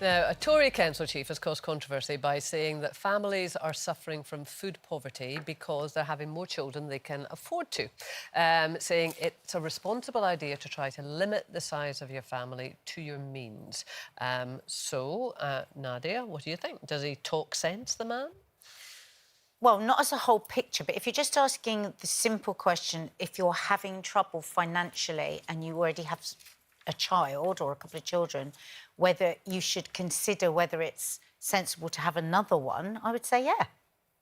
Now, a Tory council chief has caused controversy by saying that families are suffering from food poverty because they're having more children they can afford to, saying it's a responsible idea to try to limit the size of your family to your means. Nadia, what do you think? Does he talk sense, the man? Well, not as a whole picture, but if you're just asking the simple question, if you're having trouble financially and you already have a child or a couple of children, whether you should consider whether it's sensible to have another one, I would say, yeah.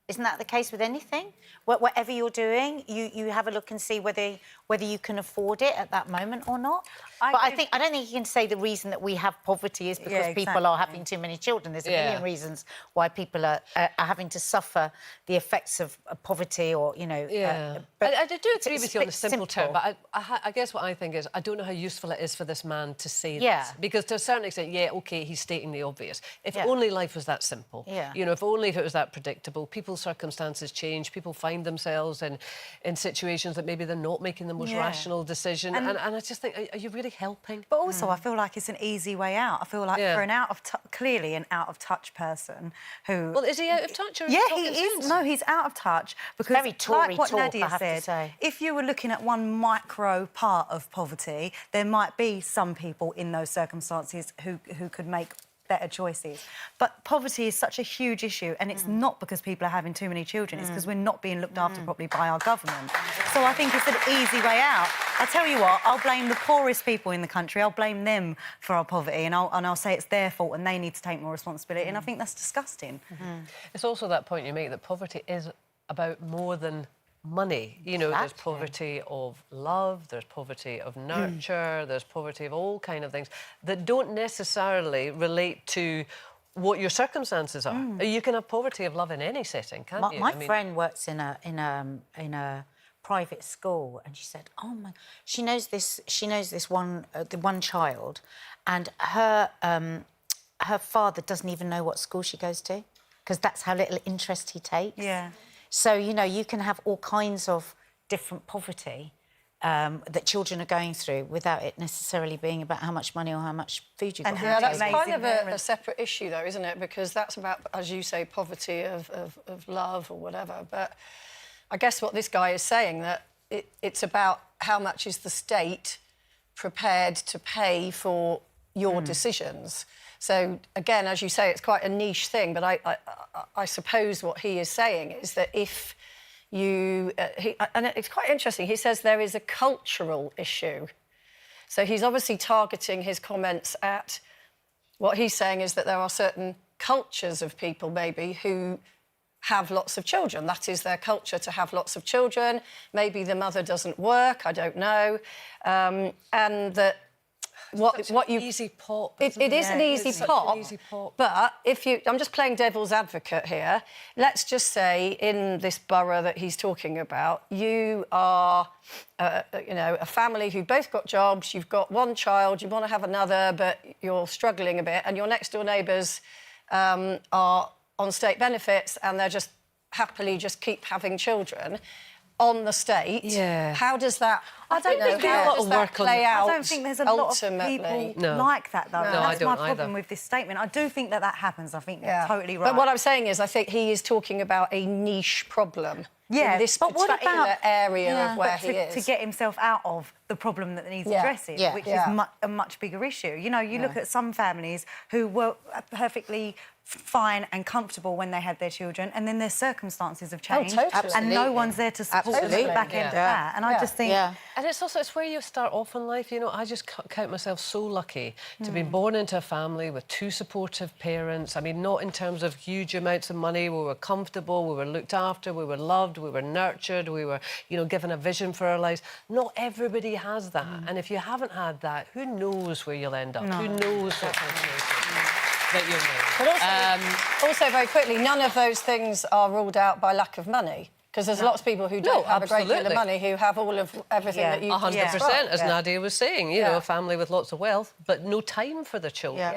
Isn't that the case with anything? Whatever you're doing, you have a look and see whether you can afford it at that moment or not. I don't think you can say the reason that we have poverty is because people are having too many children. There's a million reasons why people are having to suffer the effects of poverty or, you know... But I do agree with you on the simple term, but I guess what I think is I don't know how useful it is for this man to say this. Because to a certain extent, OK, he's stating the obvious. If only life was that simple, you know, if it was that predictable, people's circumstances change, people find themselves in situations that maybe they're not making the most rational decision. And I just think, are you really helping? But also, I feel like it's an easy way out. I feel like for an clearly an out-of-touch person who... Well, is he out of touch or is he is. No, he's out of touch because, very Tory like what talk, Nadia I have said, to say. If you were looking at one micro part of poverty, there might be some people in those circumstances who could make better choices. But poverty is such a huge issue, and it's not because people are having too many children, it's because we're not being looked after properly by our government. So I think it's an easy way out. I tell you what, I'll blame the poorest people in the country, I'll blame them for our poverty, and I'll say it's their fault and they need to take more responsibility, and I think that's disgusting. It's also that point you make that poverty is about more than money. You know, there's poverty of love, there's poverty of nurture, there's poverty of all kind of things that don't necessarily relate to what your circumstances are. You can have poverty of love in any setting, can't you? My friend works in a private school, and she said, "Oh my," she knows this one the one child, and her father doesn't even know what school she goes to because that's how little interest he takes. Yeah. So, you know, you can have all kinds of different poverty that children are going through without it necessarily being about how much money or how much food you've got. Yeah, that's kind of a separate issue, though, isn't it? Because that's about, as you say, poverty of love or whatever. But I guess what this guy is saying, that it's about how much is the state prepared to pay for your decisions. So, again, as you say, it's quite a niche thing, but I suppose what he is saying is that if you... and it's quite interesting, he says there is a cultural issue. So he's obviously targeting his comments at... What he's saying is that there are certain cultures of people, maybe, who have lots of children. That is their culture, to have lots of children. Maybe the mother doesn't work, I don't know. And that... easy pot. It is an easy pot. But if you... I'm just playing devil's advocate here. Let's just say in this borough that he's talking about, you are, you know, a family who both got jobs, you've got one child, you want to have another, but you're struggling a bit, and your next-door neighbours are on state benefits and they're just happily just keep having children on the state. How does that... I don't think play out? I don't think there's a lot of people like that, though. No, that's my problem with this statement. I do think that happens. I think you're totally right. But what I'm saying is, I think he is talking about a niche problem in this particular area of where he is. To get himself out of the problem that needs addressing, which is a much bigger issue. You know, you look at some families who were perfectly fine and comfortable when they had their children, and then their circumstances have changed, and no one's there to support them at the back end of that. And I just think... And it's where you start off in life, you know. I just count myself so lucky to be born into a family with two supportive parents. I mean, not in terms of huge amounts of money. We were comfortable, we were looked after, we were loved, we were nurtured, we were, you know, given a vision for our lives. Not everybody has that. And if you haven't had that, who knows where you'll end up? Who knows what kind of that you'll make? But also, very quickly, none of those things are ruled out by lack of money. Because there's lots of people who don't have a great deal of money who have all of everything that you... 100%, as Nadia was saying, you know, a family with lots of wealth, but no time for their children.